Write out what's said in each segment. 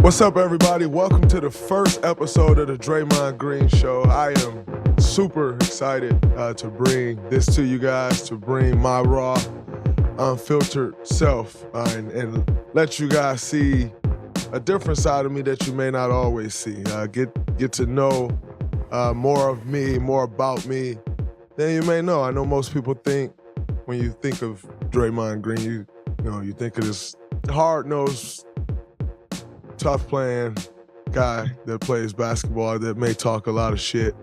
What's up, everybody? Welcome to the first episode of the Draymond Green Show. I am super excited to bring this to you guys, to bring my raw, unfiltered self and let you guys see a different side of me that you may not always see. Get to know more of me, more about me than you may know. I know most people think, when you think of Draymond Green, you think of this hard-nosed, tough-playing guy that plays basketball that may talk a lot of shit,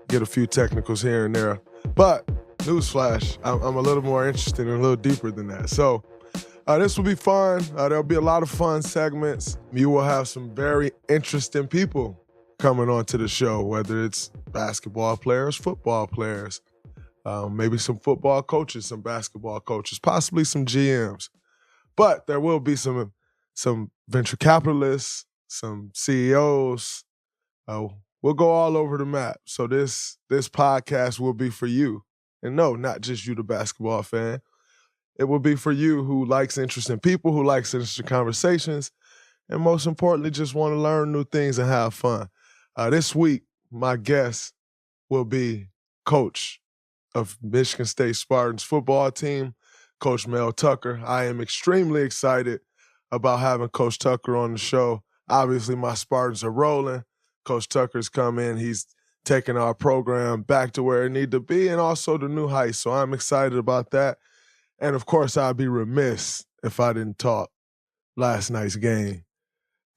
get a few technicals here and there. But newsflash, I'm a little more interested and a little deeper than that. So this will be fun. There'll be a lot of fun segments. You will have some very interesting people coming onto the show, whether it's basketball players, football players, maybe some football coaches, some basketball coaches, possibly some GMs. But there will be some venture capitalists, some CEOs. We'll go all over the map. So this podcast will be for you. And no, not just you, the basketball fan. It will be for you who likes interesting people, who likes interesting conversations, and most importantly, just want to learn new things and have fun. This week, my guest will be coach of Michigan State Spartans football team, Coach Mel Tucker. I am extremely excited about having Coach Tucker on the show. Obviously, my Spartans are rolling. Coach Tucker's come in. He's taking our program back to where it needs to be and also the new heights. So I'm excited about that. And, of course, I'd be remiss if I didn't talk last night's game.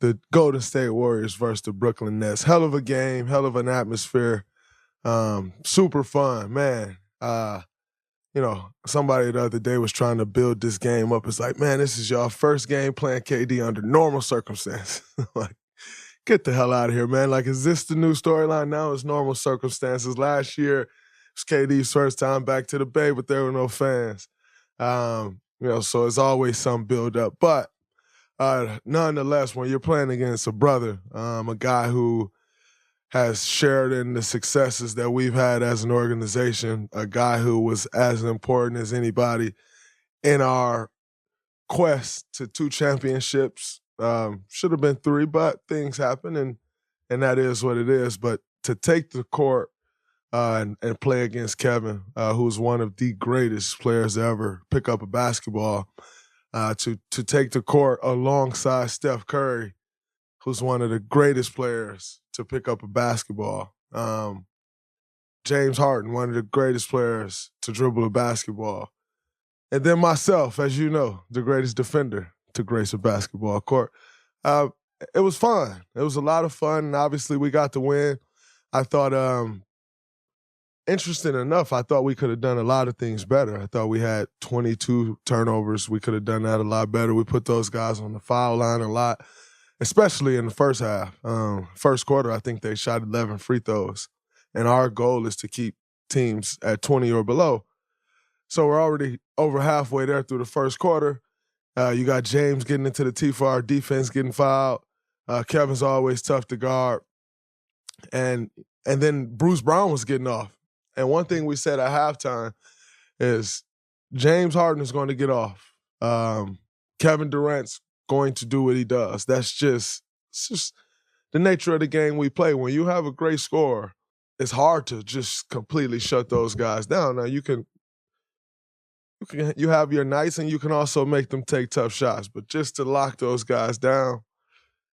The Golden State Warriors versus the Brooklyn Nets. Hell of a game, hell of an atmosphere. Super fun, man. Somebody the other day was trying to build this game up. It's like, man, this is y'all first game playing KD under normal circumstances. Like, get the hell out of here, man. Like, is this the new storyline now? It's normal circumstances. Last year, it was KD's first time back to the Bay, but there were no fans. So it's always some build up. But nonetheless, when you're playing against a brother, a guy who has shared in the successes that we've had as an organization, a guy who was as important as anybody in our quest to 2 championships. Should have been 3, but things happen, and that is what it is. But to take the court and play against Kevin, who's one of the greatest players to ever pick up a basketball, to take the court alongside Steph Curry, who's one of the greatest players to pick up a basketball. James Harden, one of the greatest players to dribble a basketball. And then myself, as you know, the greatest defender to grace a basketball court. It was fun. It was a lot of fun, and obviously we got the win. I thought, interesting enough, I thought we could have done a lot of things better. I thought we had 22 turnovers. We could have done that a lot better. We put those guys on the foul line a lot, especially in the first half. First quarter, I think they shot 11 free throws. And our goal is to keep teams at 20 or below. So we're already over halfway there through the first quarter. You got James getting into the tee for our defense, getting fouled. Kevin's always tough to guard. And then Bruce Brown was getting off. And one thing we said at halftime is James Harden is going to get off. Kevin Durant's going to do what he does. It's just the nature of the game we play. When you have a great scorer, it's hard to just completely shut those guys down. Now you have your nights and you can also make them take tough shots, but just to lock those guys down,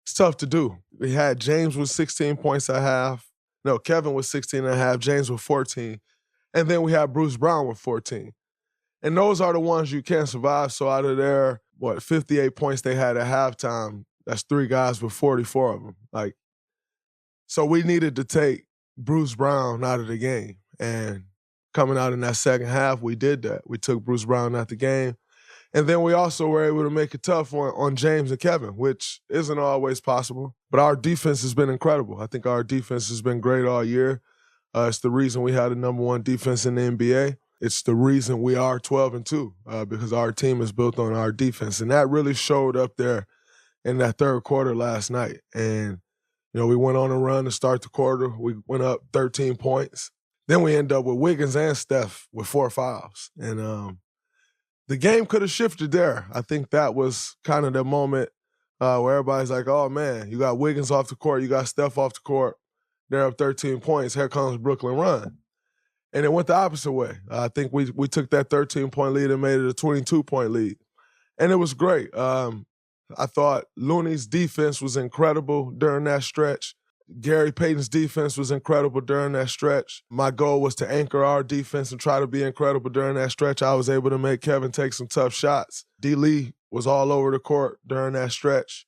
it's tough to do. We had James with 16 points at half. No, Kevin was 16 and a half, James with 14. And then we had Bruce Brown with 14. And those are the ones you can't survive. So out of their, 58 points they had at halftime, that's 3 guys with 44 of them. So we needed to take Bruce Brown out of the game. And coming out in that second half, we did that. We took Bruce Brown out the game. And then we also were able to make it tough on James and Kevin, which isn't always possible. But our defense has been incredible. I think our defense has been great all year. It's the reason we had the number 1 defense in the NBA. It's the reason we are 12-2, because our team is built on our defense. And that really showed up there in that third quarter last night. And, we went on a run to start the quarter. We went up 13 points. Then we end up with Wiggins and Steph with 4 fouls. And the game could have shifted there. I think that was kind of the moment where everybody's like, oh, man, you got Wiggins off the court, you got Steph off the court, they're up 13 points, here comes Brooklyn run. And it went the opposite way. I think we took that 13-point lead and made it a 22-point lead. And it was great. I thought Looney's defense was incredible during that stretch. Gary Payton's defense was incredible during that stretch. My goal was to anchor our defense and try to be incredible during that stretch. I was able to make Kevin take some tough shots. D. Lee was all over the court during that stretch.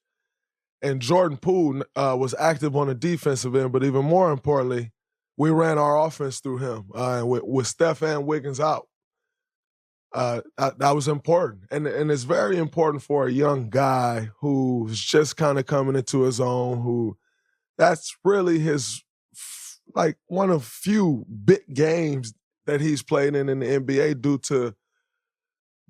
And Jordan Poole was active on the defensive end, but even more importantly, we ran our offense through him. With Steph and Wiggins out, that was important. And it's very important for a young guy who's just kind of coming into his own, who that's really his, like, one of few big games that he's played in the NBA due to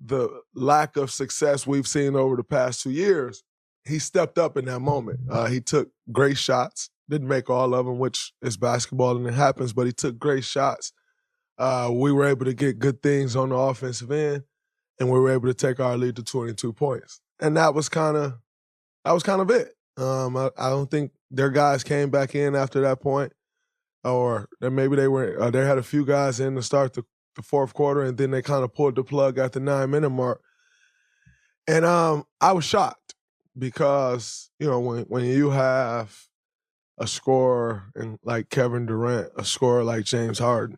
the lack of success we've seen over the past 2 years. He stepped up in that moment. He took great shots, didn't make all of them, which is basketball and it happens, but he took great shots. We were able to get good things on the offensive end, and we were able to take our lead to 22 points. And that was kind of it. I don't think their guys came back in after that point, or maybe they had a few guys in to start the fourth quarter, and then they kind of pulled the plug at the 9-minute mark. And I was shocked because, when you have a scorer like Kevin Durant, a scorer like James Harden,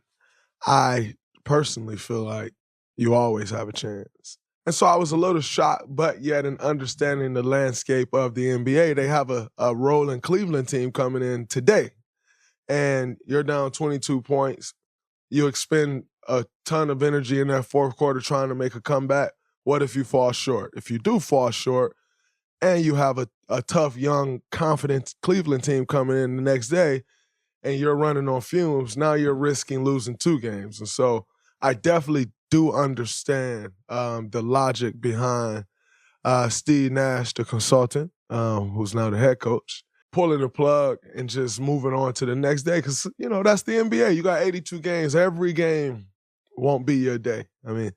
I personally feel like you always have a chance. And so I was a little shocked, but yet in understanding the landscape of the NBA, they have a rolling Cleveland team coming in today. And you're down 22 points. You expend a ton of energy in that fourth quarter trying to make a comeback. What if you fall short? If you do fall short and you have a tough, young, confident Cleveland team coming in the next day and you're running on fumes, now you're risking losing 2 games. And so I definitely do understand the logic behind Steve Nash, the consultant, who's now the head coach, pulling the plug and just moving on to the next day. Because, that's the NBA. You got 82 games. Every game won't be your day. I mean,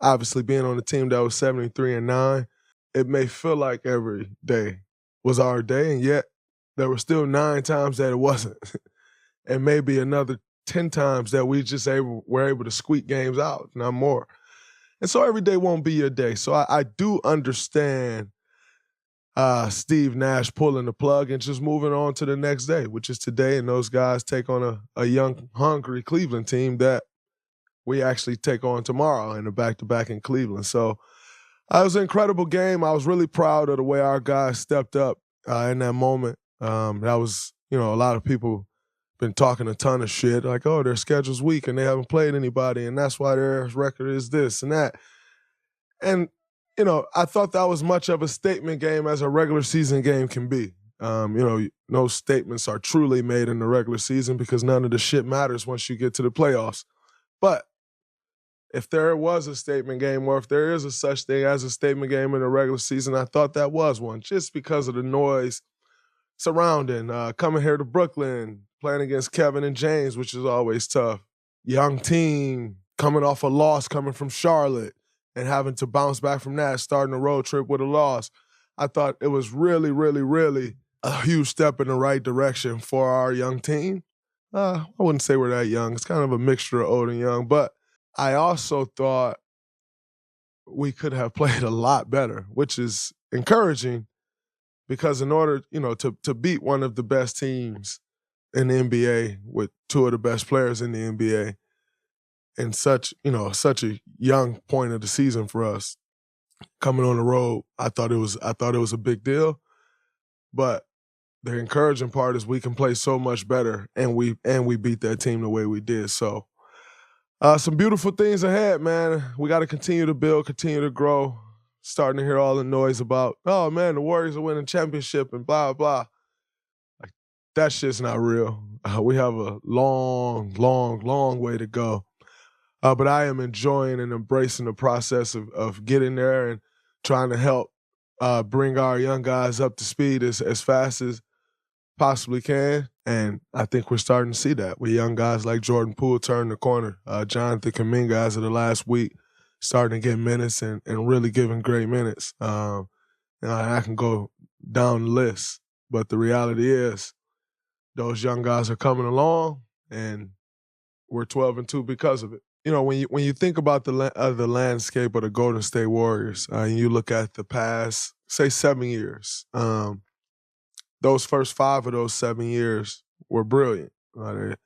obviously being on a team that was 73-9, it may feel like every day was our day, and yet there were still 9 times that it wasn't. And maybe another 10 times that we just were able to squeak games out, not more. And so every day won't be your day. So I do understand Steve Nash pulling the plug and just moving on to the next day, which is today, and those guys take on a young, hungry Cleveland team that we actually take on tomorrow in a back-to-back in Cleveland. So it was an incredible game. I was really proud of the way our guys stepped up in that moment. That was, a lot of people been talking a ton of shit, like, oh, their schedule's weak and they haven't played anybody, and that's why their record is this and that. And, I thought that was much of a statement game as a regular season game can be. No statements are truly made in the regular season because none of the shit matters once you get to the playoffs. But if there was a statement game, or if there is a such thing as a statement game in the regular season, I thought that was one, just because of the noise surrounding coming here to Brooklyn, playing against Kevin and James, which is always tough. Young team, coming off a loss, coming from Charlotte, and having to bounce back from that, starting a road trip with a loss. I thought it was really, really, really a huge step in the right direction for our young team. I wouldn't say we're that young. It's kind of a mixture of old and young. But I also thought we could have played a lot better, which is encouraging because in order, to beat one of the best teams in the NBA with 2 of the best players in the NBA in such a young point of the season for us, coming on the road, I thought it was a big deal. But the encouraging part is we can play so much better, and we beat that team the way we did. So some beautiful things ahead, man. We got to continue to build, continue to grow. Starting to hear all the noise about, oh man, the Warriors are winning championship and blah, blah. Like, that shit's not real. We have a long, long, long way to go. But I am enjoying and embracing the process of getting there and trying to help bring our young guys up to speed as fast as possibly can. And I think we're starting to see that with young guys like Jordan Poole turning the corner. Jonathan Kuminga, as of the last week, starting to get minutes and really giving great minutes. I can go down the list. But the reality is those young guys are coming along, and we're 12-2 because of it. You know, when you think about the landscape of the Golden State Warriors, and you look at the past, say, 7 years, those first 5 of those 7 years were brilliant. It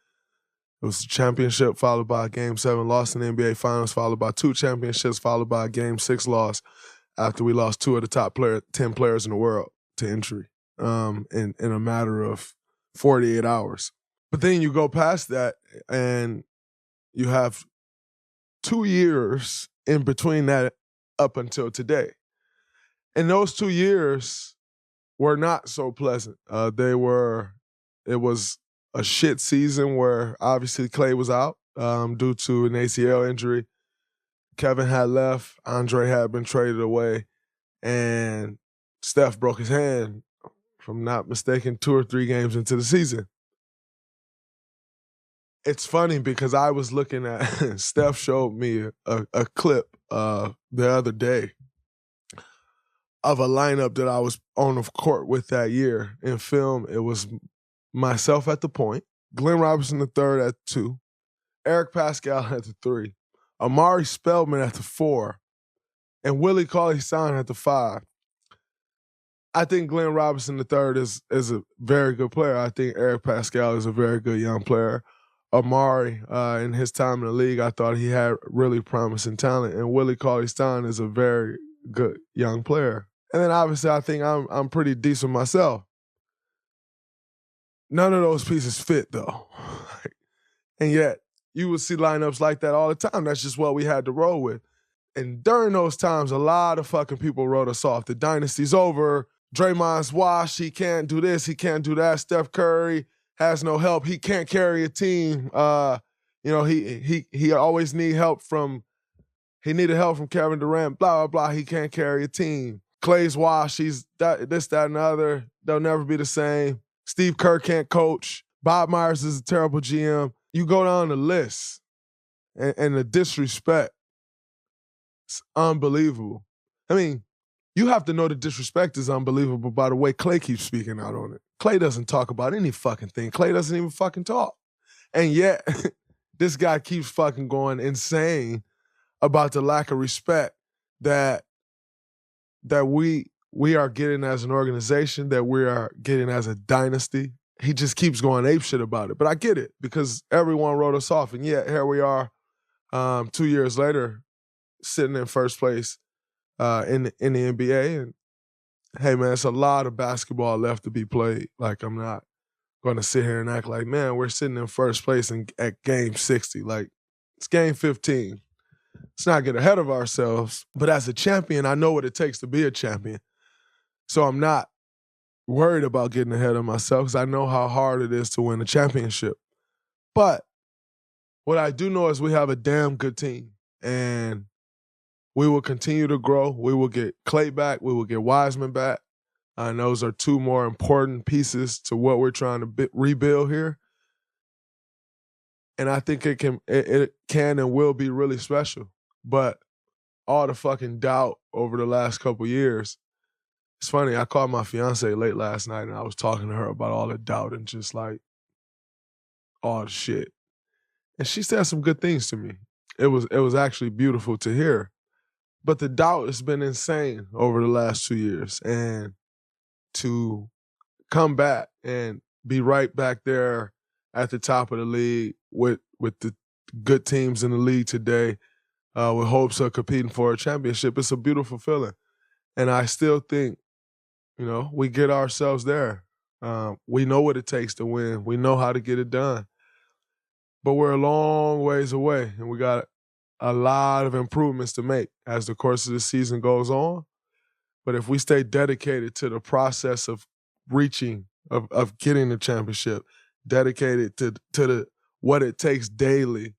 was a championship followed by a Game 7 loss in the NBA Finals, followed by 2 championships, followed by a Game 6 loss after we lost 2 of the top 10 players in the world to injury in a matter of 48 hours. But then you go past that and you have 2 years in between that up until today. And those 2 years were not so pleasant. It was a shit season where obviously Klay was out due to an ACL injury. Kevin had left, Andre had been traded away, and Steph broke his hand, if I'm not mistaken, 2 or 3 games into the season. It's funny because I was looking at, Steph showed me a clip the other day of a lineup that I was on the court with that year. In film, it was myself at the point, Glenn Robinson III at 2, Eric Pascal at the 3, Amari Spellman at the 4, and Willie Cauley-Stein at the 5. I think Glenn Robinson III is a very good player. I think Eric Pascal is a very good young player. Amari, in his time in the league, I thought he had really promising talent, and Willie Cauley-Stein is a very good young player. And then obviously I think I'm pretty decent myself. None of those pieces fit though. And yet you would see lineups like that all the time. That's just what we had to roll with. And during those times, a lot of fucking people wrote us off. The dynasty's over. Draymond's washed. He can't do this. He can't do that. Steph Curry has no help. He can't carry a team. He always need help from. He needed help from Kevin Durant. Blah blah blah. He can't carry a team. Klay's washed. He's this, that, and the other. They'll never be the same. Steve Kerr can't coach. Bob Myers is a terrible GM. You go down the list, and the disrespect. It's unbelievable. I mean, you have to know the disrespect is unbelievable by the way Klay keeps speaking out on it. Klay doesn't talk about any fucking thing. Klay doesn't even fucking talk. And yet, this guy keeps fucking going insane about the lack of respect that we are getting as an organization, that we are getting as a dynasty. He just keeps going apeshit about it. But I get it, because everyone wrote us off. And yet, here we are 2 years later, sitting in first place in the NBA. And hey, man, it's a lot of basketball left to be played. Like, I'm not going to sit here and act like, man, we're sitting in first place at game 60. Like, it's game 15. Let's not get ahead of ourselves. But as a champion, I know what it takes to be a champion. So I'm not worried about getting ahead of myself, because I know how hard it is to win a championship. But what I do know is we have a damn good team. And we will continue to grow. We will get Klay back. We will get Wiseman back. And those are 2 more important pieces to what we're trying to rebuild here. And I think it can and will be really special. But all the fucking doubt over the last couple years. It's funny, I called my fiance late last night and I was talking to her about all the doubt and just like all the shit. And she said some good things to me. It was actually beautiful to hear. But the doubt has been insane over the last 2 years. And to come back and be right back there at the top of the league with the good teams in the league today, with hopes of competing for a championship, it's a beautiful feeling. And I still think, we get ourselves there. We know what it takes to win. We know how to get it done. But we're a long ways away, and we got a lot of improvements to make as the course of the season goes on. But if we stay dedicated to the process of reaching, of getting the championship, dedicated to what it takes daily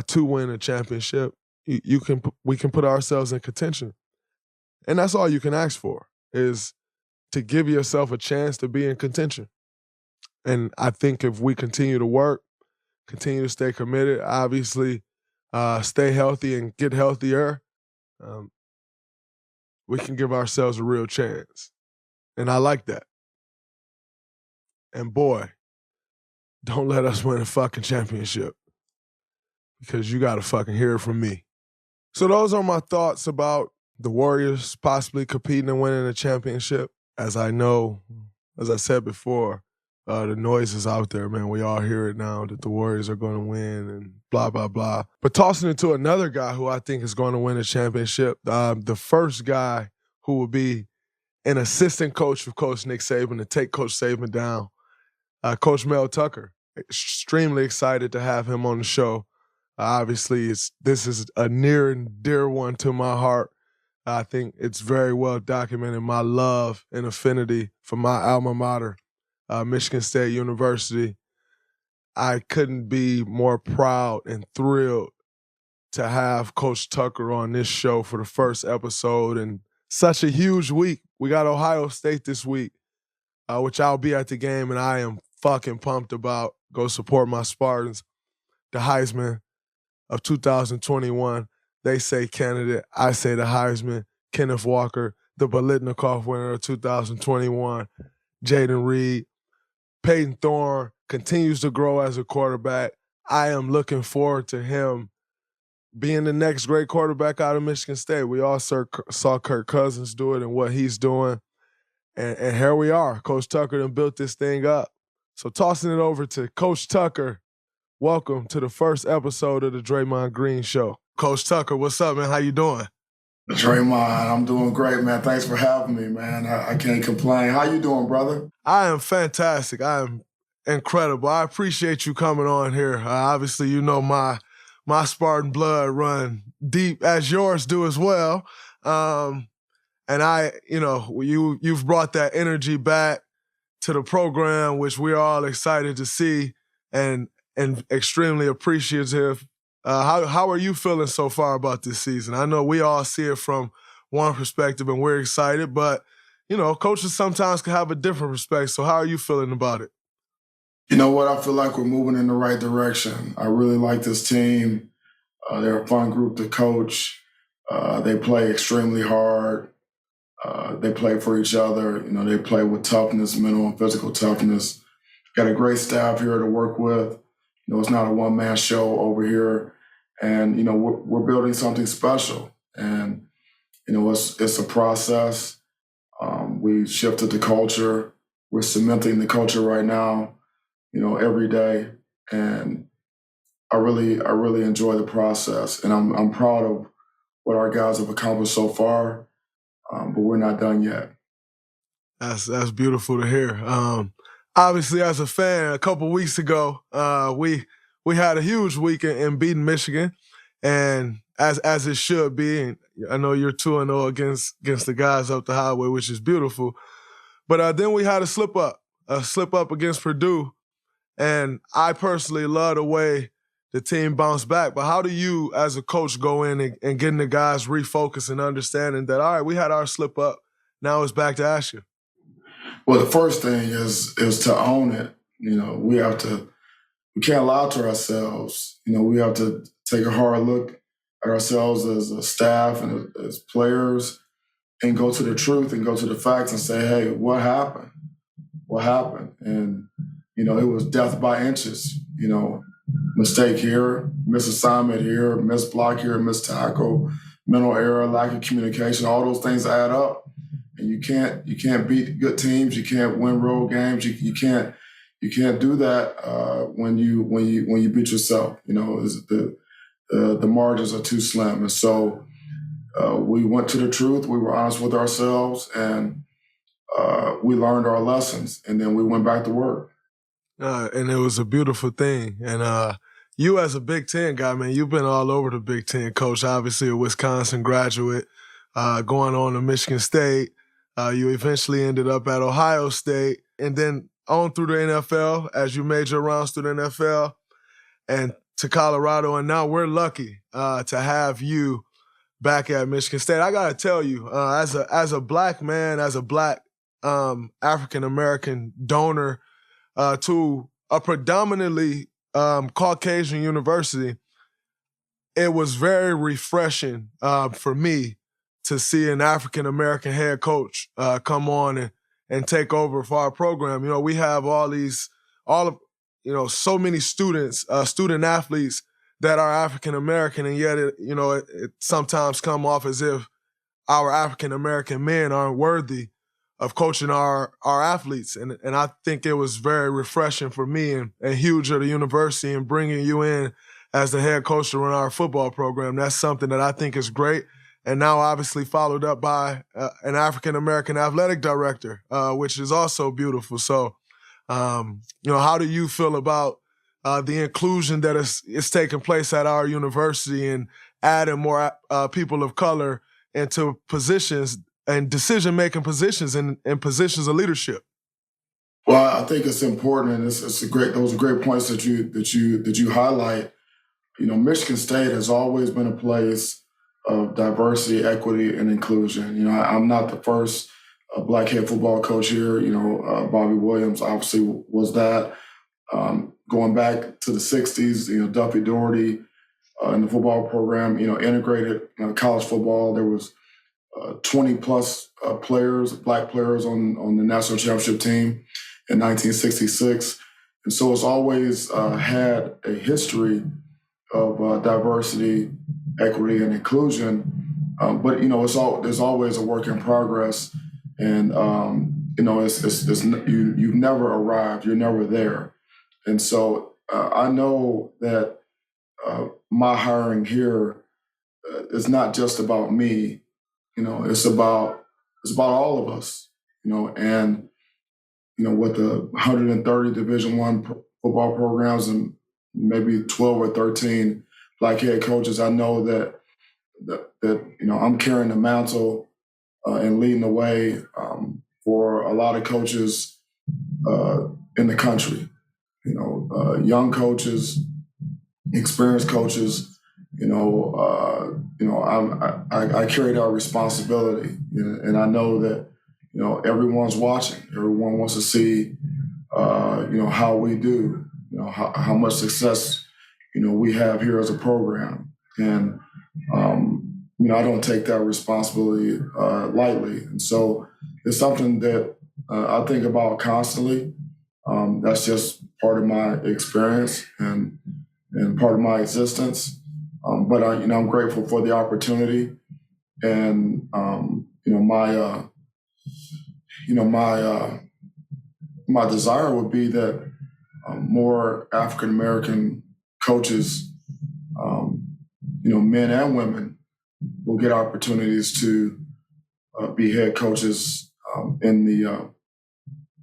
to win a championship, we can put ourselves in contention. And that's all you can ask for, is to give yourself a chance to be in contention. And I think if we continue to work, continue to stay committed, obviously stay healthy and get healthier, we can give ourselves a real chance. And I like that. And boy, don't let us win a fucking championship, because you got to fucking hear it from me. So those are my thoughts about the Warriors possibly competing and winning a championship. As I know, as I said before, the noise is out there, man. We all hear it now that the Warriors are going to win and blah, blah, blah. But tossing it to another guy who I think is going to win a championship, the first guy who will be an assistant coach of Coach Nick Saban to take Coach Saban down, Coach Mel Tucker. Extremely excited to have him on the show. Obviously, this is a near and dear one to my heart. I think it's very well documented, my love and affinity for my alma mater, Michigan State University. I couldn't be more proud and thrilled to have Coach Tucker on this show for the first episode in such a huge week. We got Ohio State this week, which I'll be at the game, and I am fucking pumped about. Go support my Spartans. The Heisman of 2021. They say candidate. I say the Heisman. Kenneth Walker, the Biletnikoff winner of 2021. Jaden Reed. Peyton Thorne continues to grow as a quarterback. I am looking forward to him being the next great quarterback out of Michigan State. We all saw Kirk Cousins do it and what he's doing. And here we are. Coach Tucker done built this thing up. So tossing it over to Coach Tucker. Welcome to the first episode of the Draymond Green Show. Coach Tucker, what's up, man? How you doing? Draymond, I'm doing great, man. Thanks for having me, man. I can't complain. How you doing, brother? I am fantastic. I am incredible. I appreciate you coming on here. Obviously, you know my Spartan blood run deep, as yours do as well. And you've brought that energy back to the program, which we're all excited to see and extremely appreciative. How are you feeling so far about this season? I know we all see it from one perspective and we're excited, but, coaches sometimes can have a different perspective. So how are you feeling about it? You know what? I feel like we're moving in the right direction. I really like this team. They're a fun group to coach. They play extremely hard. They play for each other. They play with toughness, mental and physical toughness. Got a great staff here to work with. It's not a one-man show over here. And, we're building something special. And, it's a process. We shifted the culture. We're cementing the culture right now, every day. And I really enjoy the process. And I'm proud of what our guys have accomplished so far, but we're not done yet. That's beautiful to hear. Obviously, as a fan, a couple weeks ago, we had a huge week in beating Michigan, and as it should be. And I know you're 2-0 against the guys up the highway, which is beautiful. But then we had a slip up against Purdue, and I personally love the way the team bounced back. But how do you, as a coach, go in and getting the guys refocused and understanding that, all right, we had our slip up, now it's back to action? Well, the first thing is to own it. We can't lie to ourselves. We have to take a hard look at ourselves as a staff and as players and go to the truth and go to the facts and say, hey, what happened? What happened? And, it was death by inches. Mistake here, misassignment here, missed block here, missed tackle, mental error, lack of communication, all those things add up. And you can't beat good teams. You can't win road games. You can't do that when you beat yourself. The margins are too slim. And so we went to the truth. We were honest with ourselves, and we learned our lessons. And then we went back to work. And it was a beautiful thing. And you, as a Big Ten guy, man, you've been all over the Big Ten, coach. Obviously, a Wisconsin graduate, going on to Michigan State. You eventually ended up at Ohio State, and then on through the NFL as you made your rounds through the NFL and to Colorado. And now we're lucky to have you back at Michigan State. I got to tell you, as a black man, as a black African-American donor to a predominantly Caucasian university, it was very refreshing for me to see an African-American head coach come on and take over for our program. We have so many students, student athletes that are African American, and yet it sometimes come off as if our African American men aren't worthy of coaching our athletes. And I think it was very refreshing for me and huge at the university and bringing you in as the head coach to run our football program. That's something that I think is great. And now obviously followed up by an African American athletic director, which is also beautiful. So, how do you feel about the inclusion that is taking place at our university and adding more people of color into positions and decision-making positions and positions of leadership? Well, I think it's important, and those are great points that you highlight. Michigan State has always been a place of diversity, equity, and inclusion. I'm not the first black head football coach here. Bobby Williams obviously was that. Going back to the 60s, Duffy Daugherty in the football program, integrated college football. There was 20 plus players, black players on the national championship team in 1966. And so it's always had a history of diversity, equity, and inclusion. But there's always a work in progress, and you've never arrived, you're never there. And so I know that my hiring here is not just about me. It's about all of us. And with the 130 Division I football programs and maybe 12 or 13 black head coaches, I know that I'm carrying the mantle and leading the way for a lot of coaches in the country. Young coaches, experienced coaches. I carry that responsibility, and I know that everyone's watching. Everyone wants to see how we do, how much success we have here as a program, and I don't take that responsibility lightly. And so it's something that I think about constantly. That's just part of my experience and part of my existence. But I'm grateful for the opportunity, and my desire would be that more African American coaches, men and women, will get opportunities to be head coaches in the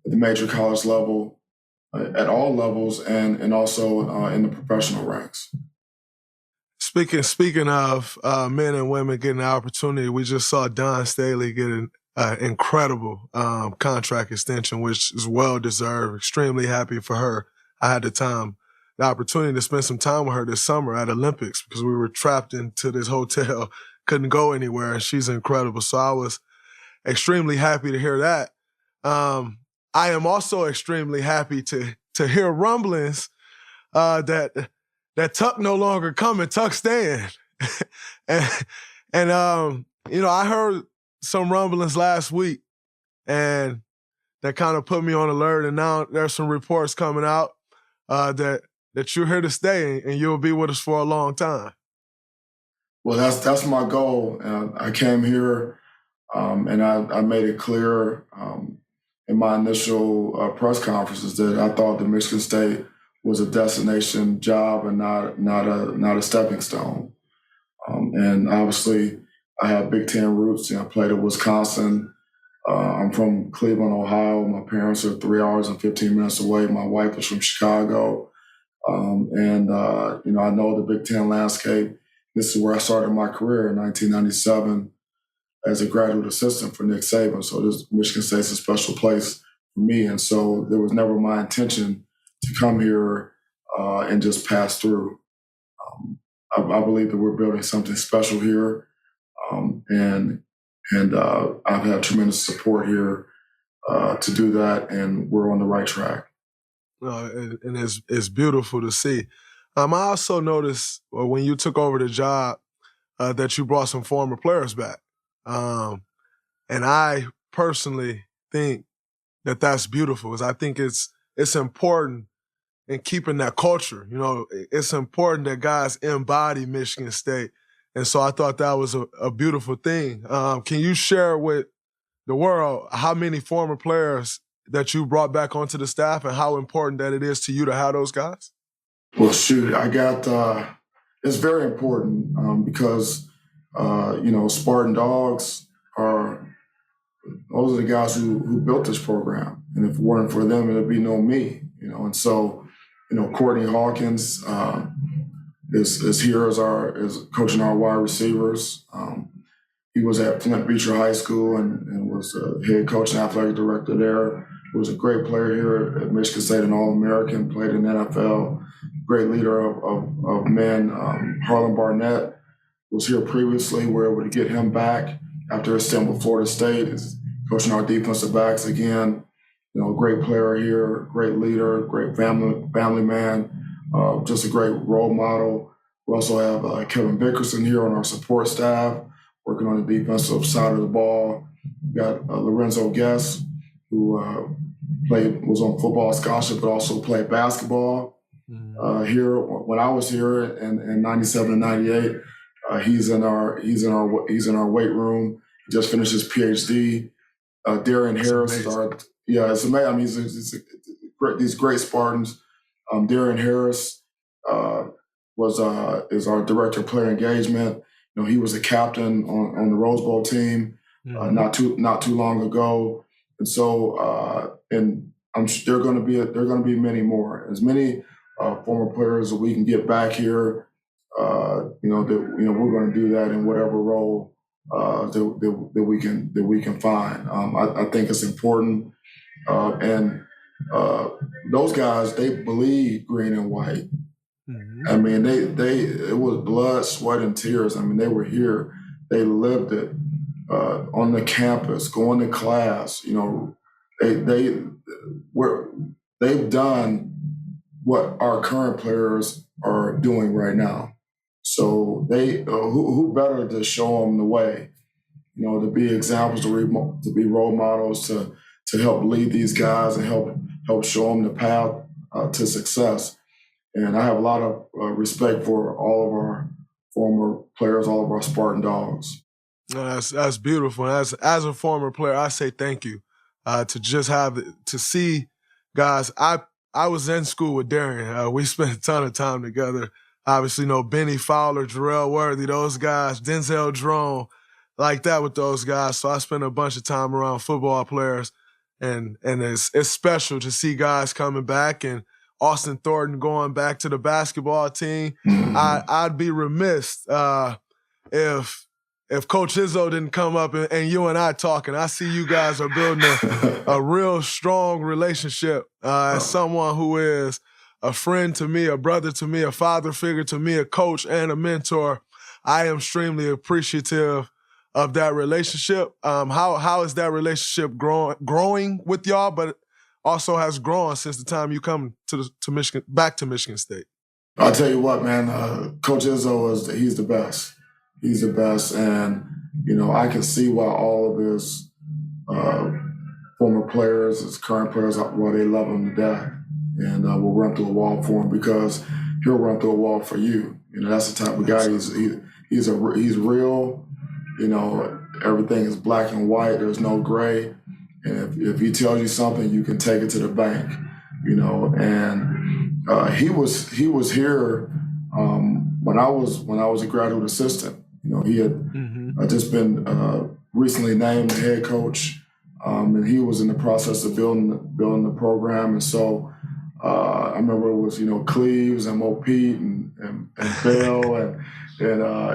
major college level, at all levels, and also in the professional ranks. Speaking of men and women getting the opportunity, we just saw Dawn Staley get an incredible contract extension, which is well-deserved. Extremely happy for her. I had the opportunity to spend some time with her this summer at Olympics because we were trapped into this hotel, couldn't go anywhere, and she's incredible. So I was extremely happy to hear that. I am also extremely happy to hear rumblings that Tuck no longer coming, Tuck staying. and I heard some rumblings last week, and that kind of put me on alert. And now there's some reports coming out that you're here to stay and you'll be with us for a long time. Well, that's my goal. I came here and I made it clear in my initial press conferences that I thought that Michigan State was a destination job and not a stepping stone. And obviously, I have Big Ten roots. I played at Wisconsin. I'm from Cleveland, Ohio. My parents are 3 hours and 15 minutes away. My wife is from Chicago. And I know the Big Ten landscape. This is where I started my career in 1997 as a graduate assistant for Nick Saban. So Michigan State's a special place for me. And so there was never my intention to come here and just pass through. I believe that we're building something special here. And I've had tremendous support here to do that, and we're on the right track. And it's beautiful to see. I also noticed when you took over the job that you brought some former players back. And I personally think that's beautiful. Because I think it's important in keeping that culture. You know, it's important that guys embody Michigan State. And so I thought that was a beautiful thing. Can you share with the world how many former players that you brought back onto the staff and how important that it is to you to have those guys? Well, shoot, I got it's very important because Spartan Dogs those are the guys who built this program, and if it weren't for them, it'd be no me. And so Courtney Hawkins is here as coaching our wide receivers. He was at Flint Beecher High School and was head coach and athletic director there. He was a great player here at Michigan State, an All-American, played in the NFL, great leader of men. Harlan Barnett was here previously. We were able to get him back after his stint with Florida State. He's coaching our defensive backs again. Great player here, great leader, great family man, just a great role model. We also have Kevin Bickerson here on our support staff, working on the defensive side of the ball. We got Lorenzo Guest, who was on football scholarship, but also played basketball here. When I was here in '97 and '98, he's in our weight room. He just finished his PhD. Darren Harris is it's amazing. I mean, these great Spartans. Darren Harris is our director of player engagement. He was a captain on the Rose Bowl team not too long ago, and so and I'm sure there are going to be many more. As many former players that we can get back here. We're going to do that in whatever role that we can find. I think it's important, and those guys, they bleed green and white. Mm-hmm. I mean, it was blood, sweat, and tears. I mean, they were here, they lived it on the campus, going to class. They've done what our current players are doing right now. So they who better to show them the way, to be examples, to be role models, to help lead these guys and help show them the path to success. And I have a lot of respect for all of our former players, all of our Spartan Dogs. No, that's beautiful. As a former player, I say thank you to just to see guys. I was in school with Darren. We spent a ton of time together. Obviously, Benny Fowler, Jarrell Worthy, those guys, Denzel Drone, like that with those guys. So I spent a bunch of time around football players, and it's special to see guys coming back and Austin Thornton going back to the basketball team. Mm-hmm. I'd be remiss if Coach Izzo didn't come up and you and I talking. I see you guys are building a real strong relationship as someone who is a friend to me, a brother to me, a father figure to me, a coach and a mentor. I am extremely appreciative of that relationship. How is that relationship growing with y'all, but also has grown since the time you come to Michigan, back to Michigan State? I'll tell you what, man, Coach Izzo he's the best. He's the best, and I can see why all of his former players, his current players, why they love him to death, and will run through a wall for him, because he'll run through a wall for you. That's the type of guy. He's real. Everything is black and white. There's no gray. And if he tells you something, you can take it to the bank. And he was here when I was a graduate assistant. He had just been recently named the head coach, and he was in the process of building the program. And so I remember it was Cleaves and Mo Pete and Bell and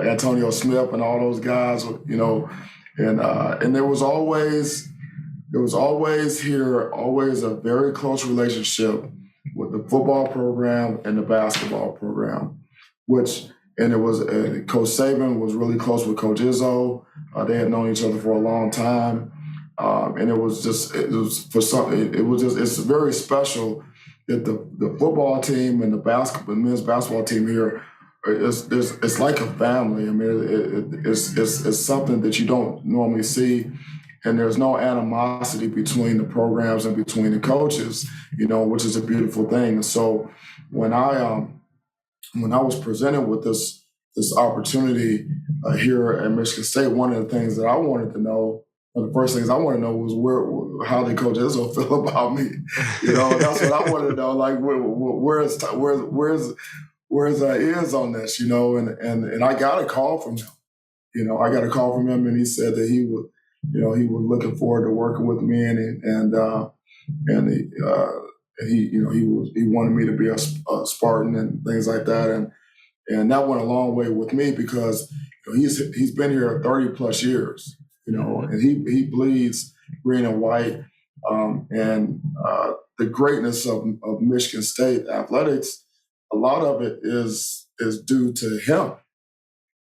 Antonio Smith and all those guys. And there was always a very close relationship with the football program and the basketball program, and it was Coach Saban was really close with Coach Izzo. They had known each other for a long time, and it's very special that the football team and the men's basketball team here, it's like a family. I mean, it's something that you don't normally see. and there's no animosity between the programs and between the coaches, which is a beautiful thing. And so when I was presented with this opportunity here at Michigan State, one of the things that I wanted to know, one of the first things I wanted to know was how did Coach Izzo feel about me? That's what I wanted to know. Like, where's Iz on this? And I got a call from him. I got a call from him, and he said that he was looking forward to working with me, he wanted me to be a Spartan and things like that, and that went a long way with me because he's been here 30 plus years, and he bleeds green and white, and the greatness of Michigan State athletics, a lot of it is due to him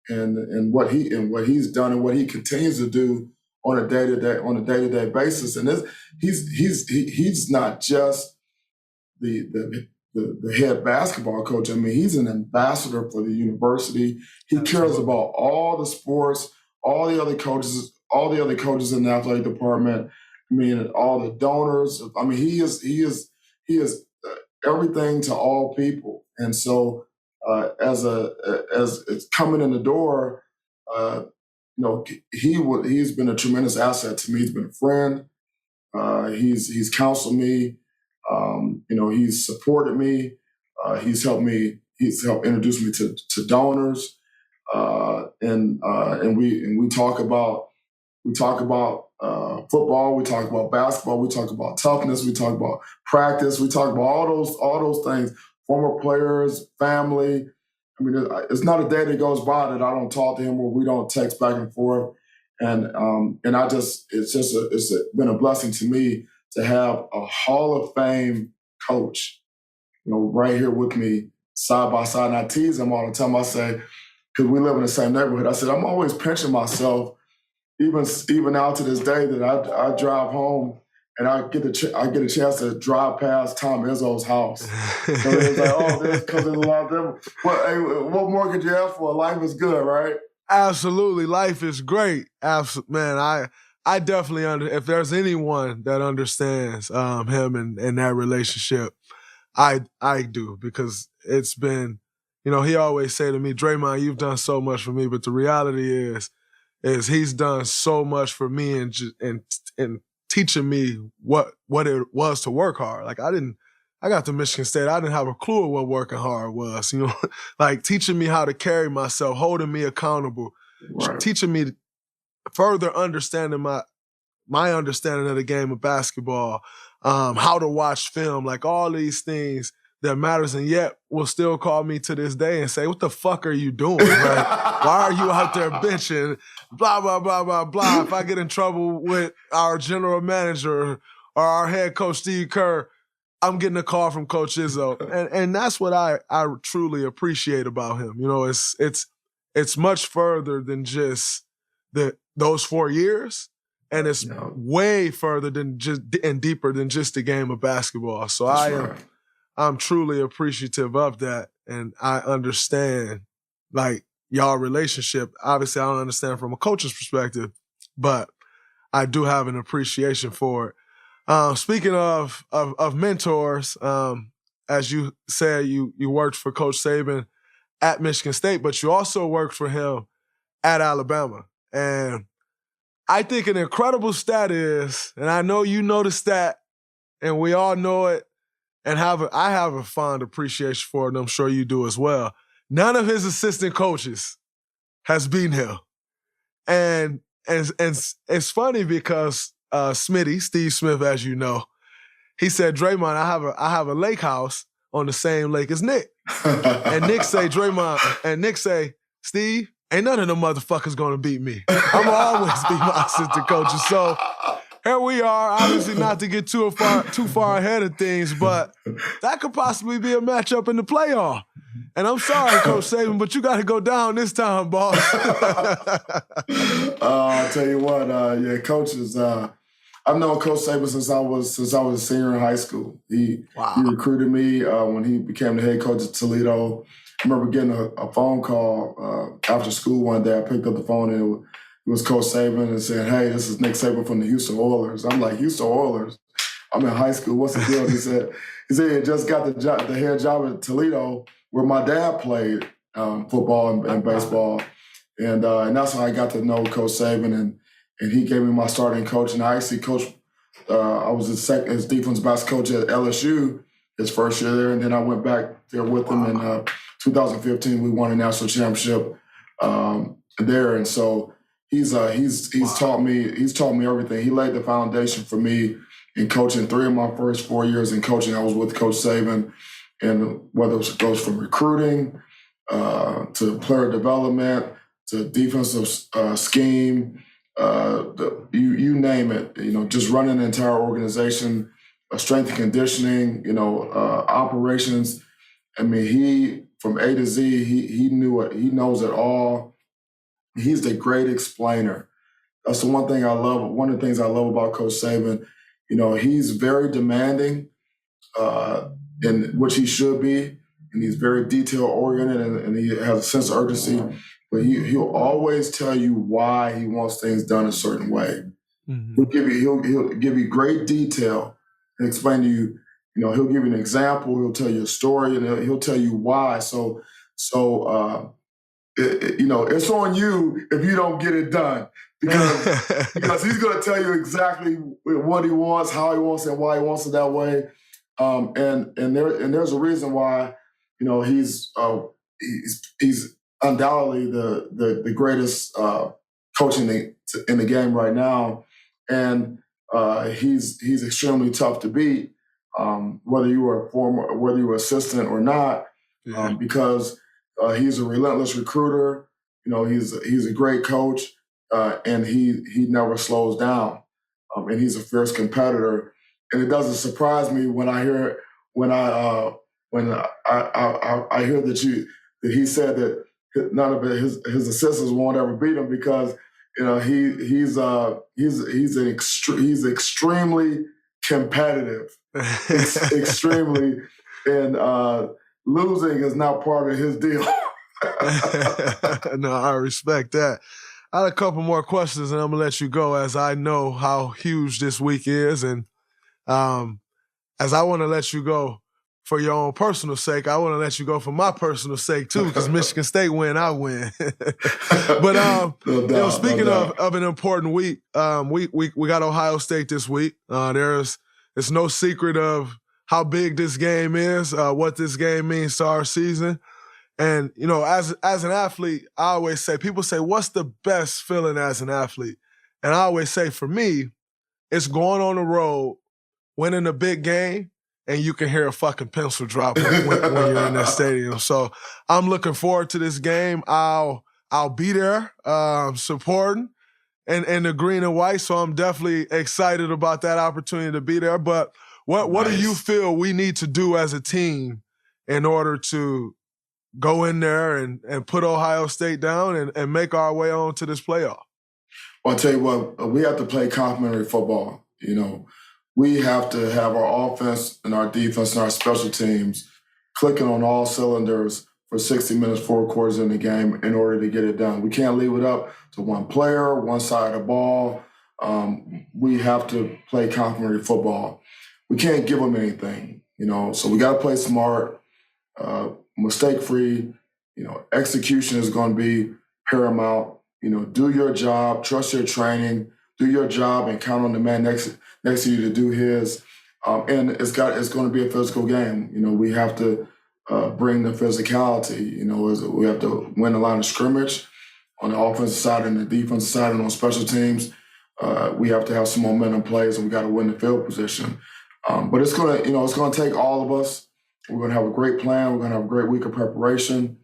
and what he's done and what he continues to do on a day-to-day basis. And he's not just the head basketball coach. I mean, he's an ambassador for the university. He cares about all the sports, all the other coaches in the athletic department. I mean, all the donors. I mean, he is everything to all people. And so, as it's coming in the door, he's been a tremendous asset to me. He's been a friend. He's counseled me. He's supported me. He's helped introduce me to donors. And we talk about football. We talk about basketball. We talk about toughness. We talk about practice. We talk about all those things. Former players, family. I mean, it's not a day that goes by that I don't talk to him or we don't text back and forth. And it's been a blessing to me to have a Hall of Fame coach, right here with me, side by side. And I tease him all the time. I say, because we live in the same neighborhood, I said, I'm always pinching myself, even now to this day, that I drive home and I get a chance to drive past Tom Izzo's house. So it's like, because there's a lot of them. What more could you ask for? Life is good, right? Absolutely, life is great. Man, I definitely if there's anyone that understands him and that relationship, I do, because it's been, he always say to me, Draymond, you've done so much for me, but the reality is he's done so much for me and teaching me what it was to work hard. Like, I got to Michigan State, I didn't have a clue of what working hard was, like teaching me how to carry myself, holding me accountable, right. Teaching me further understanding my understanding of the game of basketball, how to watch film, like all these things that matters, and yet will still call me to this day and say, what the fuck are you doing? Right? Why are you out there benching? Blah, blah, blah, blah, blah. If I get in trouble with our general manager or our head coach, Steve Kerr, I'm getting a call from Coach Izzo. And that's what I truly appreciate about him. It's much further than just those 4 years. And it's way further than just and deeper than just the game of basketball. So I'm truly appreciative of that. And I understand, like, y'all relationship. Obviously, I don't understand from a coach's perspective, but I do have an appreciation for it. Speaking of mentors, as you said, you worked for Coach Saban at Michigan State, but you also worked for him at Alabama. And I think an incredible stat is, and I know you know the stat, and we all know it, and I have a fond appreciation for it, and I'm sure you do as well. None of his assistant coaches has beaten him. And it's funny because Steve Smith, as you know, he said, Draymond, I have a lake house on the same lake as Nick. And Nick say, Steve, ain't none of them motherfuckers gonna beat me. I'm always beat my assistant coaches. So here we are, obviously not to get too far ahead of things, but that could possibly be a matchup in the playoff. And I'm sorry, Coach Saban, but you got to go down this time, boss. I'll tell you what, coaches. I've known Coach Saban since I was a senior in high school. He recruited me when he became the head coach at Toledo. I remember getting a phone call after school one day. I picked up the phone and It was Coach Saban and said, "Hey, this is Nick Saban from the Houston Oilers." I'm like, "Houston Oilers? I'm in high school. What's the deal?" He said he just got the head job at Toledo, where my dad played football and baseball, and that's how I got to know Coach Saban, and he gave me my starting coach, and I actually coached. I was his defense basketball coach at LSU his first year there, and then I went back there with him in 2015. We won a national championship there, and so he's taught me everything. He laid the foundation for me in coaching. 3 of my first 4 years in coaching, I was with Coach Saban, and whether it goes from recruiting to player development to defensive scheme, you name it. Just running the entire organization, strength and conditioning, operations. I mean, he from A to Z, he knew it. He knows it all. He's the great explainer. That's the one thing I love. One of the things I love about Coach Saban, he's very demanding, in which he should be, and he's very detail oriented, and he has a sense of urgency. But he'll always tell you why he wants things done a certain way. Mm-hmm. He'll give you great detail and explain to you. He'll give you an example. He'll tell you a story, and he'll tell you why. So it's on you if you don't get it done, because he's going to tell you exactly what he wants, how he wants it, why he wants it that way. And there's a reason why he's undoubtedly the greatest coach in the game right now, and he's extremely tough to beat, whether you were assistant or not, because he's a relentless recruiter. He's a great coach, and he never slows down, and he's a fierce competitor. And it doesn't surprise me when I hear that he said that none of his assistants won't ever beat him, because he's extremely competitive, extremely, and losing is not part of his deal. No, I respect that. I had a couple more questions, and I'm gonna let you go, as I know how huge this week is, and as I want to let you go for your own personal sake, I want to let you go for my personal sake too, because Michigan State win, I win. But speaking of an important week, we got Ohio State this week. It's no secret of how big this game is, what this game means to our season. And, as an athlete, I always say, people say, what's the best feeling as an athlete? And I always say, for me, it's going on the road, winning a big game, and you can hear a fucking pencil drop when you're in that stadium. So I'm looking forward to this game. I'll be there supporting in the green and white, so I'm definitely excited about that opportunity to be there. But what do you feel we need to do as a team in order to go in there and put Ohio State down and make our way on to this playoff? Well, I'll tell you what, we have to play complementary football. We have to have our offense and our defense and our special teams clicking on all cylinders for 60 minutes, 4 quarters in the game in order to get it done. We can't leave it up to one player, one side of the ball. We have to play complementary football. We can't give them anything, so we got to play smart, mistake-free. Execution is going to be paramount. Do your job, trust your training, do your job, and count on the man next to you to do his. And it's going to be a physical game. We have to bring the physicality. We have to win the line of scrimmage on the offensive side and the defensive side, and on special teams. We have to have some momentum plays, and we got to win the field position. But it's going to take all of us. We're going to have a great plan. We're going to have a great week of preparation.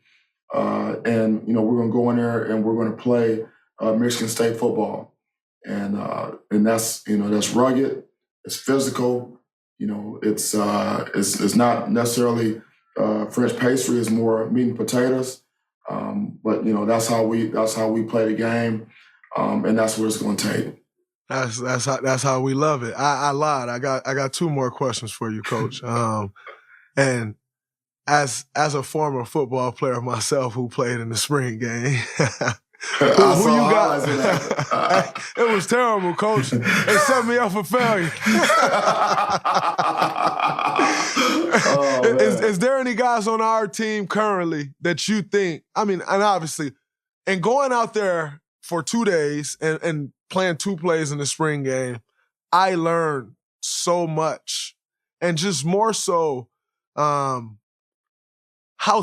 And we're going to go in there and we're going to play Michigan State football. And that's rugged. It's physical. It's not necessarily French pastry. It's more meat and potatoes. But that's how we play the game. And that's what it's going to take. That's how we love it. I lied. I got 2 more questions for you, Coach. And as a former football player myself who played in the spring game, I Who saw you highlights of got? that. It was terrible, coach. It set me up for failure. Oh, man. Is there any guys on our team currently that you think, I mean, and obviously, and going out there for 2 days and playing 2 plays in the spring game, I learned so much. And just more so, how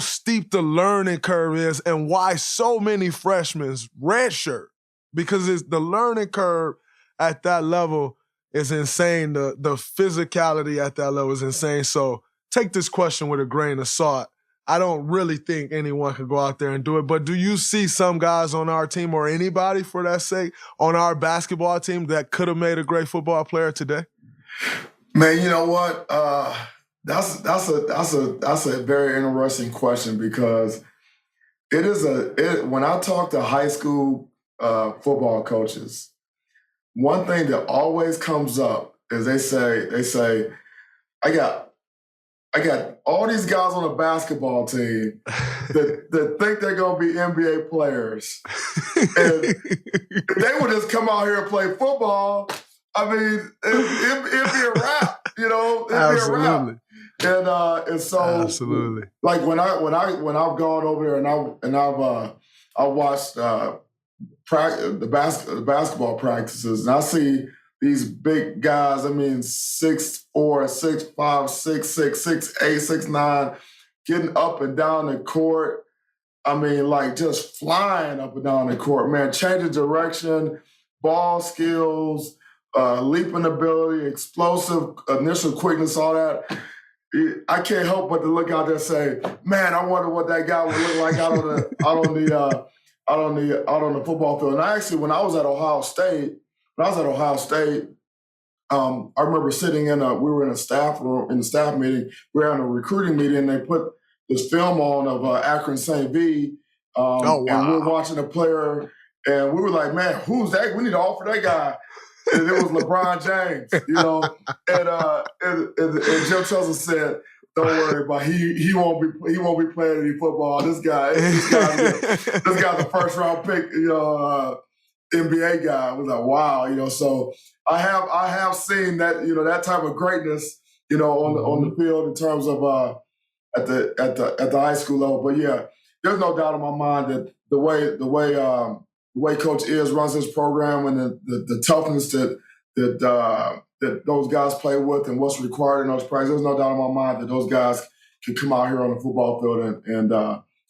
steep the learning curve is and why so many freshmen redshirt. Because the learning curve at that level is insane. The physicality at that level is insane. So take this question with a grain of salt. I don't really think anyone could go out there and do it. But do you see some guys on our team, or anybody for that sake, on our basketball team that could have made a great football player today? Man, you know what? That's a very interesting question, because when I talk to high school football coaches, one thing that always comes up is they say, I got all these guys on the basketball team that think they're gonna be NBA players, and if they would just come out here and play football, I mean, it'd be a wrap, you know. It'd be a wrap. And so, absolutely, like when I've gone over there and I've watched the basketball practices, and I see these big guys. I mean, 6'4", 6'5", 6'6", 6'8", 6'9", getting up and down the court. I mean, like just flying up and down the court, man. Changing direction, ball skills, leaping ability, explosive, initial quickness, all that. I can't help but to look out there and say, man, I wonder what that guy would look like out on the football field. And actually, when I was at Ohio State, I remember sitting we were in a staff room, in the staff meeting. We were in a recruiting meeting, and they put this film on of Akron St. V. Oh, wow. And we were watching a player, and we were like, man, who's that? We need to offer that guy. And it was LeBron James, you know. And Jim Chelsea said, "Don't worry about he won't be playing any football. This guy's a first round pick, you know, NBA guy." I was like, wow, you know. So I have seen that, you know, that type of greatness, you know, on the field in terms of at the high school level. But yeah, there's no doubt in my mind that the way Coach Iz runs his program, and the toughness that those guys play with, and what's required in those practices, there's no doubt in my mind that those guys can come out here on the football field and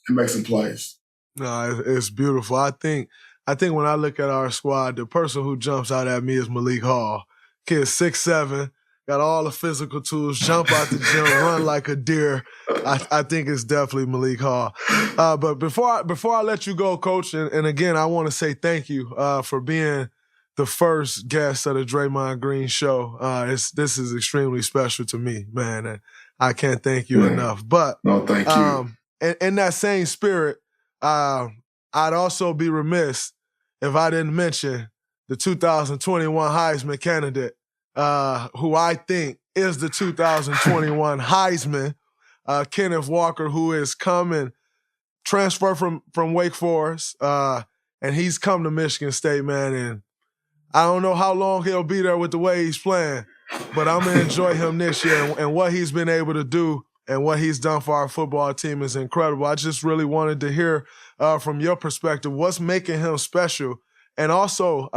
make some plays. No, it's beautiful. I think when I look at our squad, the person who jumps out at me is Malik Hall. Kid 6'7", got all the physical tools, jump out the gym, run like a deer. I think it's definitely Malik Hall. But before I let you go, Coach, and again, I want to say thank you for being the first guest of the Draymond Green Show. This is extremely special to me, man, and I can't thank you enough. But no, thank you. In that same spirit, I'd also be remiss if I didn't mention the 2021 Heisman candidate, who I think is the 2021 Heisman, Kenneth Walker, who is coming, transfer from Wake Forest, and he's come to Michigan State, man, and I don't know how long he'll be there with the way he's playing, but I'm going to enjoy him this year, and what he's been able to do and what he's done for our football team is incredible. I just really wanted to hear from your perspective what's making him special, and also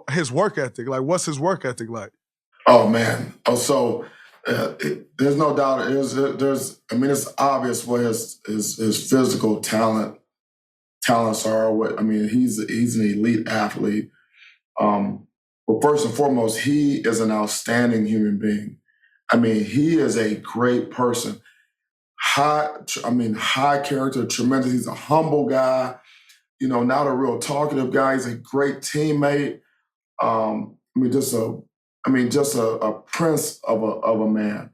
his work ethic. Like, what's his work ethic like? Oh, man. So there's no doubt. I mean, it's obvious what his physical talents are. He's an elite athlete. But first and foremost, he is an outstanding human being. I mean, he is a great person. High character, tremendous. He's a humble guy, you know, not a real talkative guy. He's a great teammate. Just a prince of a man.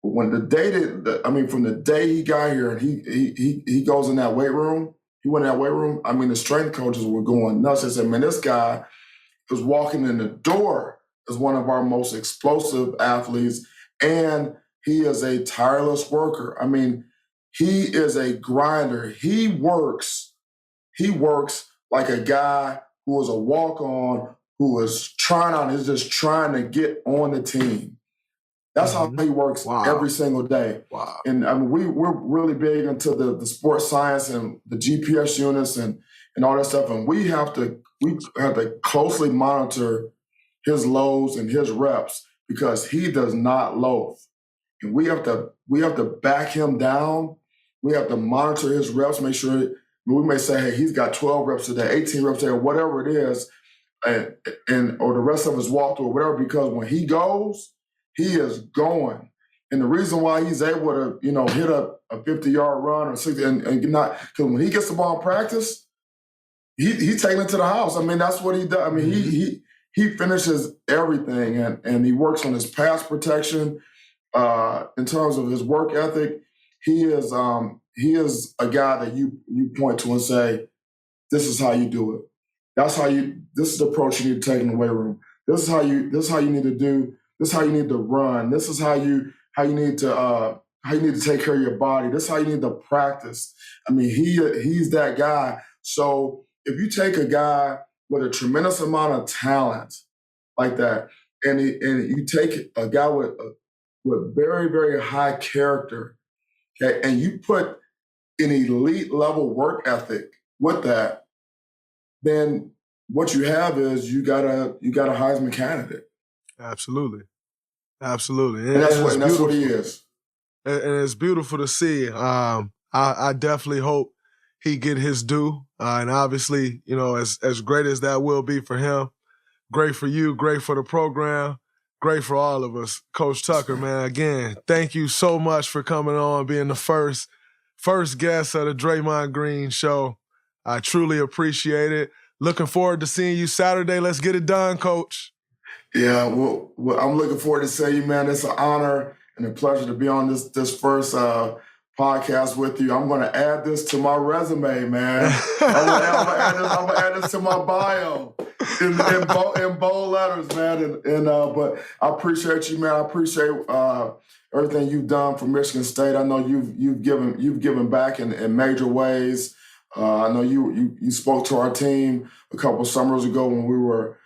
When from the day he got here and he goes in that weight room, the strength coaches were going nuts. They said, man, this guy is walking in the door as one of our most explosive athletes, and he is a tireless worker. I mean, he is a grinder. He works like a guy who was a walk-on, who was just trying to get on the team. That's how he works every single day. Wow. And I mean, we're really big into the sports science and the GPS units and all that stuff. And we have to closely monitor his loads and his reps because he does not loaf. And we have to back him down. We have to monitor his reps, make sure we may say, hey, he's got 12 reps today, 18 reps today, or whatever it is, and or the rest of his walkthrough or whatever, because when he goes, he is going. And the reason why he's able to, hit a 50-yard run or 60 and not, because when he gets the ball in practice, he's taking it to the house. I mean, that's what he does. I mean, he finishes everything and he works on his pass protection. In terms of his work ethic, he is a guy that you point to and say, this is how you do it. This is the approach you need to take in the weight room. This is how you need to do. This is how you need to run. This is how you need to take care of your body. This is how you need to practice. I mean, he's that guy. So if you take a guy with a tremendous amount of talent like that, and you take a guy with very, very high character, okay, and you put an elite level work ethic with that, then what you have is you got a Heisman candidate. Absolutely. And that's what he is. And it's beautiful to see. I definitely hope he get his due. And obviously, as great as that will be for him, great for you, great for the program, great for all of us. Coach Tucker, man, again, thank you so much for coming on, being the first guest of the Draymond Green Show. I truly appreciate it. Looking forward to seeing you Saturday. Let's get it done, Coach. Yeah, well, I'm looking forward to seeing you, man. It's an honor and a pleasure to be on this first podcast with you. I'm going to add this to my resume, man. I'm going to add this to my bio in bold letters, man. But I appreciate you, man. I appreciate everything you've done for Michigan State. I know you've given back in major ways. I know you spoke to our team a couple of summers ago when we were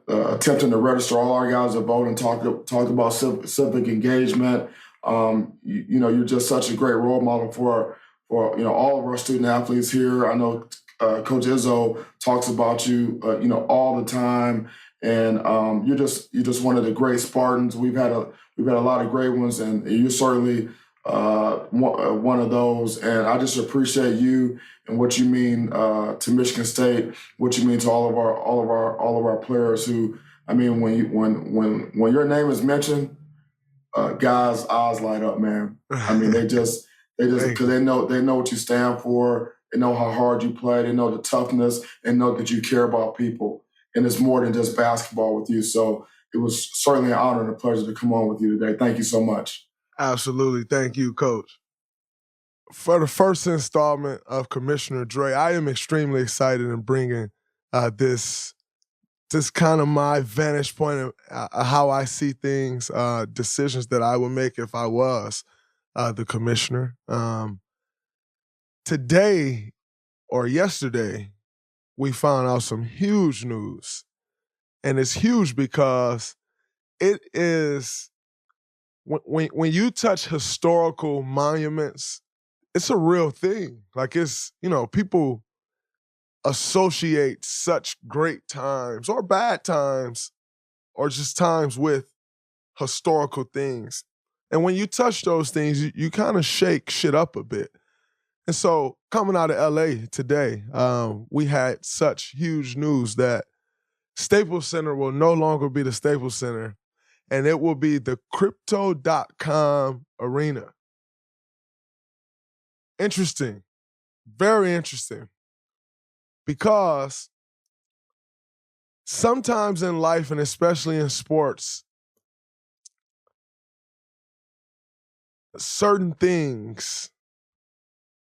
attempting to register all our guys to vote and talked about civic engagement. You're just such a great role model for all of our student athletes here. I know Coach Izzo talks about you all the time, and you're just one of the great Spartans. We've had a lot of great ones, and you're certainly one of those. And I just appreciate you and what you mean to Michigan State, what you mean to all of our players. Who, I mean, when your name is mentioned, guys' eyes light up, man. I mean, they just because they know what you stand for. They know how hard you play. They know the toughness. They know that you care about people, and it's more than just basketball with you. So it was certainly an honor and a pleasure to come on with you today. Thank you so much. Absolutely. Thank you, Coach. For the first installment of Commissioner Dre, I am extremely excited in bringing this kind of my vantage point of how I see things, decisions that I would make if I was the commissioner. Today or yesterday, we found out some huge news. And it's huge because it is, when you touch historical monuments, it's a real thing. Like it's, people associate such great times or bad times or just times with historical things. And when you touch those things, you kind of shake shit up a bit. And so coming out of LA today, we had such huge news that Staples Center will no longer be the Staples Center, and it will be the Crypto.com Arena. Interesting. Very interesting. Because sometimes in life, and especially in sports, certain things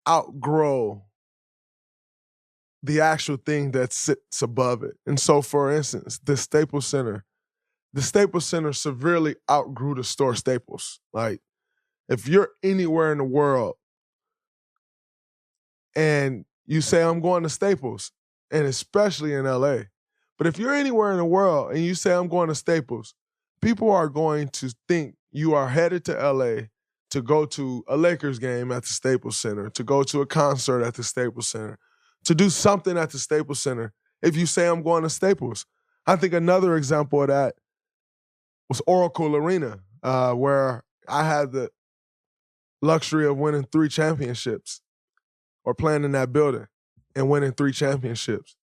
outgrow the actual thing that sits above it. And so, for instance, the Staples Center severely outgrew the store Staples. Like, if you're anywhere in the world and you say, I'm going to Staples, and especially in LA. But if you're anywhere in the world and you say, I'm going to Staples, people are going to think you are headed to LA to go to a Lakers game at the Staples Center, to go to a concert at the Staples Center, to do something at the Staples Center. If you say, I'm going to Staples. I think another example of that was Oracle Arena, where I had the luxury of winning 3 championships or playing in that building and winning 3 championships.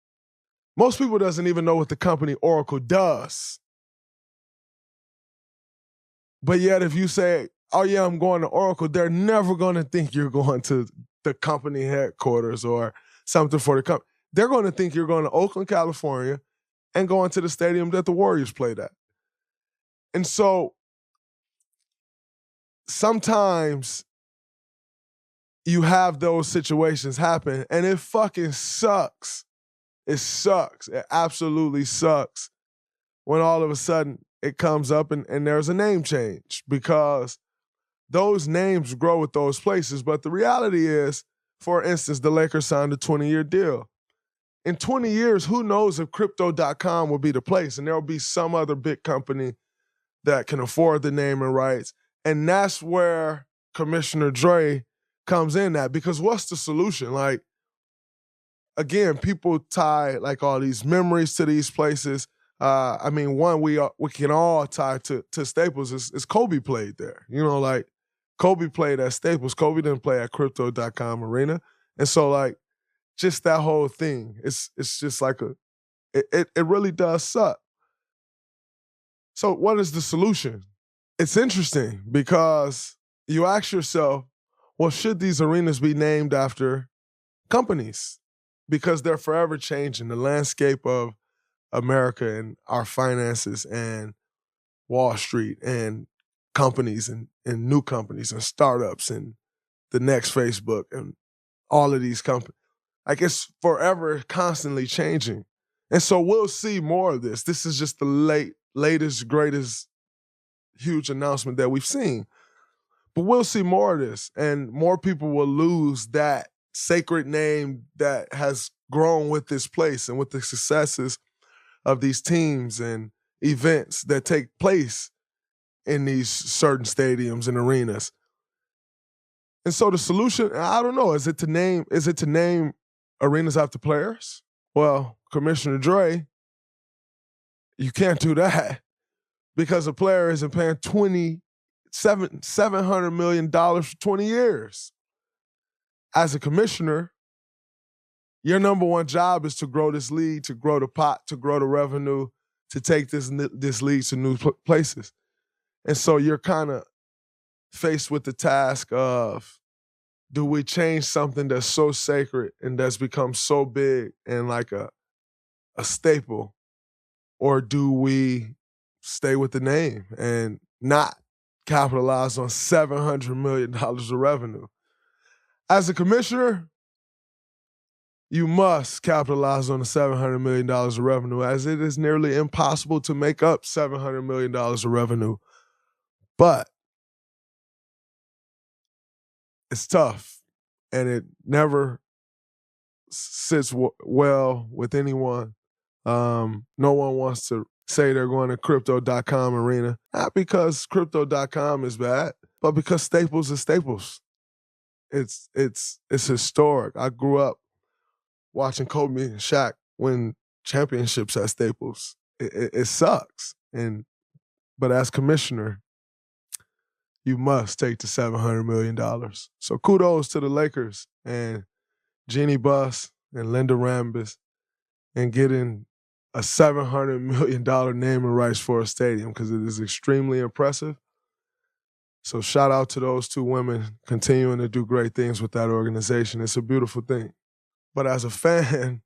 Most people doesn't even know what the company Oracle does. But yet if you say, oh yeah, I'm going to Oracle, they're never going to think you're going to the company headquarters or something for the company. They're going to think you're going to Oakland, California and going to the stadium that the Warriors played at. And so sometimes you have those situations happen and it fucking sucks. It sucks. It absolutely sucks when all of a sudden it comes up and there's a name change because those names grow with those places. But the reality is, for instance, the Lakers signed a 20-year deal. In 20 years, who knows if Crypto.com will be the place and there will be some other big company that can afford the name and rights. And that's where Commissioner Dre comes in at, because what's the solution? Like, again, people tie like all these memories to these places. I mean, one we can all tie to Staples is Kobe played there. You know, like Kobe played at Staples. Kobe didn't play at Crypto.com Arena. And so like just that whole thing, it's just like it really does suck. So what is the solution? It's interesting because you ask yourself, well, should these arenas be named after companies? Because they're forever changing the landscape of America and our finances and Wall Street and companies and new companies and startups and the next Facebook and all of these companies. Like it's forever constantly changing. And so we'll see more of this. This is just the latest, greatest, huge announcement that we've seen. But we'll see more of this and more people will lose that sacred name that has grown with this place and with the successes of these teams and events that take place in these certain stadiums and arenas. And so the solution, I don't know, is it to name arenas after players? Well, Commissioner Dre, you can't do that because a player isn't paying $700 million for 20 years. As a commissioner, your number one job is to grow this league, to grow the pot, to grow the revenue, to take this league to new places. And so you're kind of faced with the task of, do we change something that's so sacred and that's become so big and like a staple, or do we stay with the name and not capitalize on $700 million of revenue? As a commissioner, you must capitalize on the $700 million of revenue, as it is nearly impossible to make up $700 million of revenue. But it's tough, and it never sits well with anyone. No one wants to say they're going to Crypto.com Arena, not because Crypto.com is bad, but because Staples is Staples. It's historic. I grew up watching Kobe and Shaq win championships at Staples. It sucks. But as commissioner, you must take the $700 million. So kudos to the Lakers and Jeannie Buss and Linda Rambis and getting a $700 million naming rights for a stadium, because it is extremely impressive. So shout out to those two women continuing to do great things with that organization. It's a beautiful thing. But as a fan,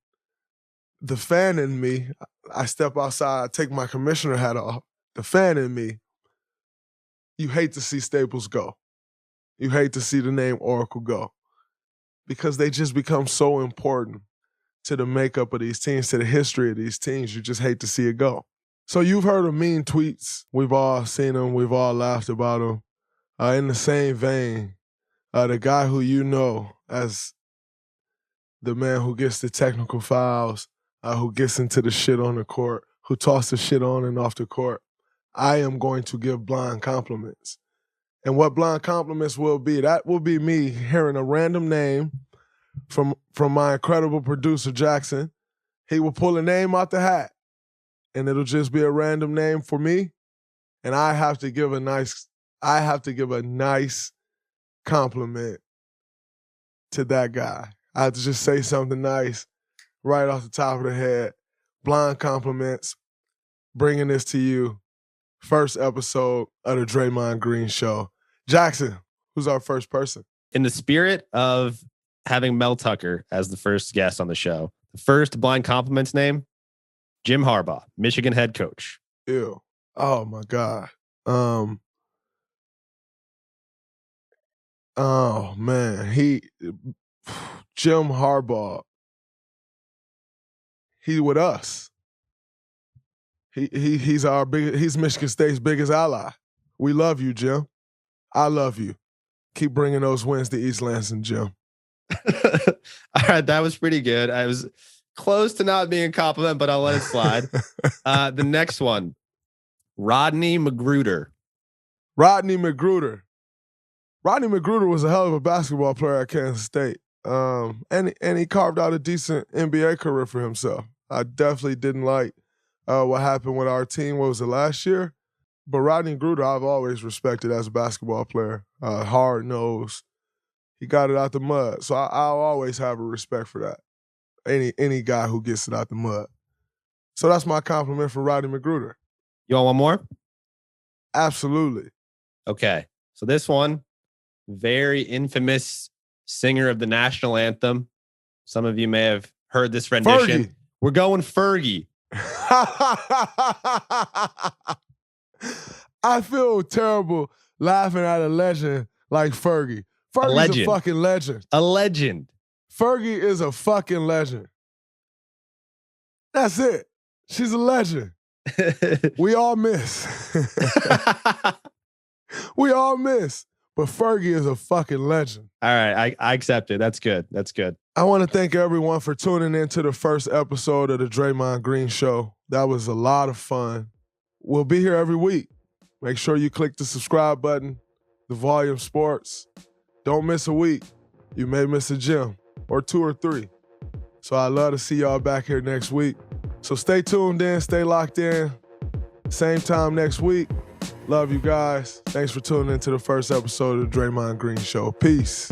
the fan in me, I step outside, I take my commissioner hat off. The fan in me, you hate to see Staples go. You hate to see the name Oracle go, because they just become so important to the makeup of these teams, to the history of these teams. You just hate to see it go. So you've heard of mean tweets. We've all seen them. We've all laughed about them. In the same vein, the guy who you know as the man who gets the technical fouls, who gets into the shit on the court, who tosses the shit on and off the court. I am going to give blind compliments. And what blind compliments will be, that will be me hearing a random name from my incredible producer, Jackson. He will pull a name out the hat, and it'll just be a random name for me. And I have to give a nice compliment to that guy. I have to just say something nice right off the top of the head. Blind compliments, bringing this to you. First episode of the Draymond Green Show. Jackson, who's our first person? In the spirit of having Mel Tucker as the first guest on the show, the first blind compliments name, Jim Harbaugh, Michigan head coach. Ew. Oh, my God. Oh, man. Jim Harbaugh, he with us. He's Michigan State's biggest ally. We love you, Jim. I love you. Keep bringing those wins to East Lansing, Jim. All right, that was pretty good. I was close to not being a compliment, but I'll let it slide. The next one, Rodney Magruder. Rodney Magruder. Rodney Magruder was a hell of a basketball player at Kansas State. And he carved out a decent NBA career for himself. I definitely didn't like what happened with our team. What was it, last year? But Rodney Magruder, I've always respected as a basketball player. Hard-nosed. He got it out the mud. So I'll always have a respect for that. Any guy who gets it out the mud. So that's my compliment for Rodney Magruder. You want one more? Absolutely. Okay. So this one, very infamous singer of the National Anthem. Some of you may have heard this rendition. Fergie. We're going Fergie. I feel terrible laughing at a legend like Fergie. Fergie's a fucking legend. A legend. Fergie is a fucking legend. That's it. She's a legend. We all miss. We all miss. But Fergie is a fucking legend. All right, I accept it. That's good. That's good. I want to thank everyone for tuning in to the first episode of the Draymond Green Show. That was a lot of fun. We'll be here every week. Make sure you click the subscribe button, the Volume Sports. Don't miss a week. You may miss a gym or 2 or 3. So I'd love to see y'all back here next week. So stay tuned in, stay locked in. Same time next week. Love you guys. Thanks for tuning in to the first episode of the Draymond Green Show. Peace.